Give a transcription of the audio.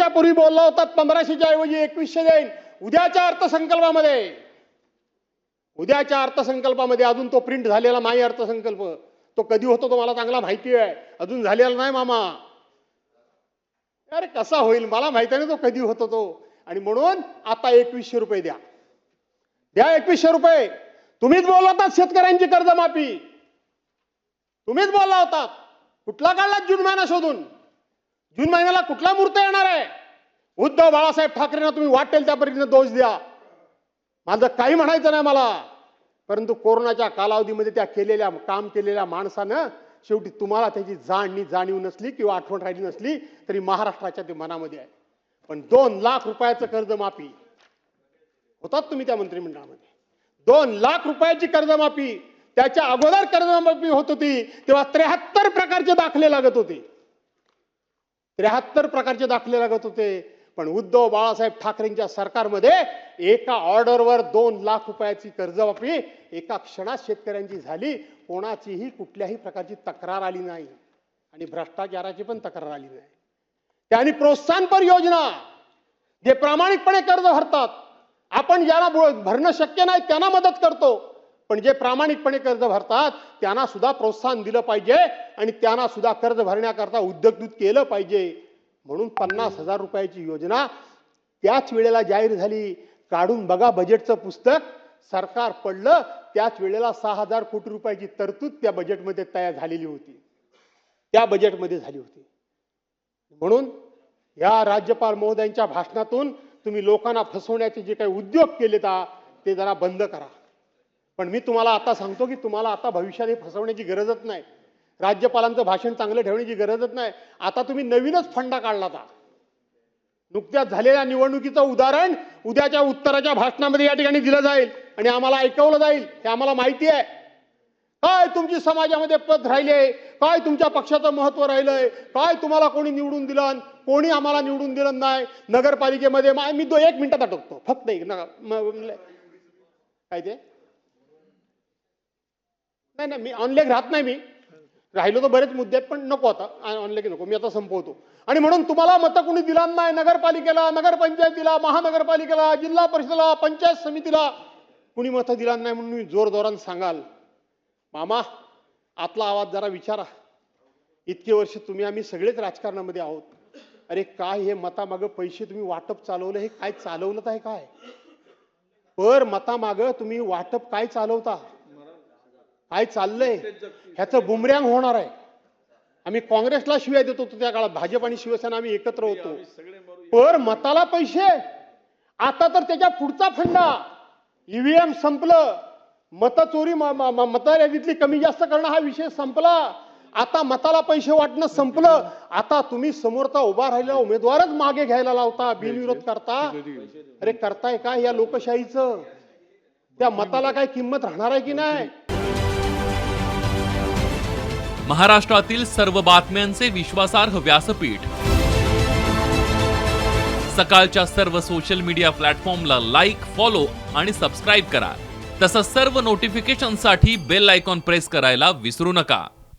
मिनिटापूर्वी बोलला होता 1500च्या ऐवजी 2100 देईन उद्याच्या अर्थसंकल्पामध्ये अजून तो प्रिंट झालेला नाही अर्थसंकल्प. तो कधी होतो तो मला चांगला माहिती आहे, अजून झालेला नाही मामा. अरे कसा होईल मला माहिती नाही तो कधी होतो तो. आणि म्हणून आता 2100 रुपये द्या 2100 रुपये. तुम्हीच बोलला होता शेतकऱ्यांची कर्जमाफी, तुम्हीच बोलला होता. कुठला काढला जून महिना शोधून? जून महिन्याला कुठला मुहूर्त येणार आहे? उद्धव बाळासाहेब ठाकरेंना तुम्ही वाटेल त्या पद्धतीने दोष द्या, माझं काही म्हणायचं नाही मला. परंतु कोरोनाच्या कालावधीमध्ये त्या काम केलेल्या माणसानं शेवटी तुम्हाला त्याची जाणीव नसली किंवा आठवण राहिली नसली तरी महाराष्ट्राच्या ते मनामध्ये आहे. पण 2 लाख रुपयाचं कर्जमाफी होतात तुम्ही त्या मंत्रिमंडळामध्ये. 2 लाख रुपयाची कर्जमाफी. त्याच्या अगोदर कर्जमाफी होत होती तेव्हा 73 प्रकारचे दाखले लागत होते. 73 प्रकारचे दाखले लागत होते. पण उद्धव बाळासाहेब ठाकरेंच्या सरकारमध्ये एका ऑर्डरवर 2 लाख रुपयाची कर्जमाफी एका क्षणात शेतकऱ्यांची झाली. कोणाचीही कुठल्याही प्रकारची तक्रार आली नाही आणि भ्रष्टाचाराची पण तक्रार आली नाही. त्यांनी प्रोत्साहनपर योजना, जे प्रामाणिकपणे कर्ज भरतात, आपण ज्यांना भरणं शक्य नाही त्यांना मदत करतो, पण जे प्रामाणिकपणे कर्ज भरतात त्यांना सुद्धा प्रोत्साहन दिलं पाहिजे आणि त्यांना सुद्धा कर्ज भरण्याकरता उद्योगदूत केलं पाहिजे. म्हणून 50,000 रुपयाची योजना त्याच वेळेला जाहीर झाली. काढून बघा बजेटचं पुस्तक, सरकार पडलं त्याच वेळेला 6,000 कोटी रुपयाची तरतूद त्या बजेटमध्ये तयार झालेली होती, त्या बजेटमध्ये झाली होती. म्हणून या राज्यपाल महोदयांच्या भाषणातून तुम्ही लोकांना फसवण्याचे जे काही उद्योग केले ते जरा बंद करा. पण मी तुम्हाला आता सांगतो की तुम्हाला आता भविष्यात हे फसवण्याची गरजच नाही. राज्यपालांचं भाषण चांगलं ठेवण्याची गरजच नाही. आता तुम्ही नवीनच फंडा काढला. नुकत्याच झालेल्या निवडणुकीचं उदाहरण उद्याच्या उत्तराच्या भाषणामध्ये या ठिकाणी दिलं जाईल आणि आम्हाला ऐकवलं जाईल. हे आम्हाला माहिती आहे. काय तुमची समाजामध्ये पद राहिले, काय तुमच्या पक्षाचं महत्व राहिलंय, काय तुम्हाला कोणी निवडून दिलं, कोणी आम्हाला निवडून दिलं नाही. नगरपालिकेमध्ये मी 1 मिनिटात अटकतो फक्त काय ते नाही मी ऑनलाईन राहत नाही. मी राहिलो तर बरेच मुद्दे आहेत पण नको आता ऑनलाईन नको, मी आता संपवतो. आणि म्हणून तुम्हाला मतं कोणी दिला नाही. नगरपालिकेला, नगरपंचायतीला, महानगरपालिकेला, जिल्हा परिषदेला, पंचायत समितीला कुणी मतं दिला नाही म्हणून मी जोरजोरानं सांगाल. मामा आतला आवाज जरा विचारा. इतके वर्ष आम्ही सगळेच राजकारणामध्ये आहोत. अरे काय हे मतामागं पैसे तुम्ही वाटप चालवलं, हे काय चालवलं आहे काय? पर मतामागं तुम्ही वाटप काय चालवता, काय चाललंय ह्याचं बुमरँग होणार आहे. आम्ही काँग्रेसला शिव्या देत होतो त्या काळात, भाजप आणि शिवसेना आम्ही एकत्र होतो. पर मताला पैसे. आता तर त्याच्या पुढचा फंडा, ईव्हीएम संपलं, मतचोरी मतदारातली कमी जास्त करणं हा विषय संपला. आता मताला पैसे वाटणं संपलं. आता तुम्ही समोरचा उभा राहिलेला उमेदवारच मागे घ्यायला लावता, बिनविरोध करता. अरे करताय काय या लोकशाहीचं? त्या मताला काय किंमत राहणार आहे की नाही? महाराष्ट्रातील सर्व बातम्यांचे विश्वासार्ह व्यासपीठ, सकाळच्या सर्व सोशल मीडिया प्लॅटफॉर्मला लाईक, फॉलो आणि सबस्क्राईब करा. तसंच सर्व नोटिफिकेशनसाठी बेल आयकॉन प्रेस करायला विसरू नका.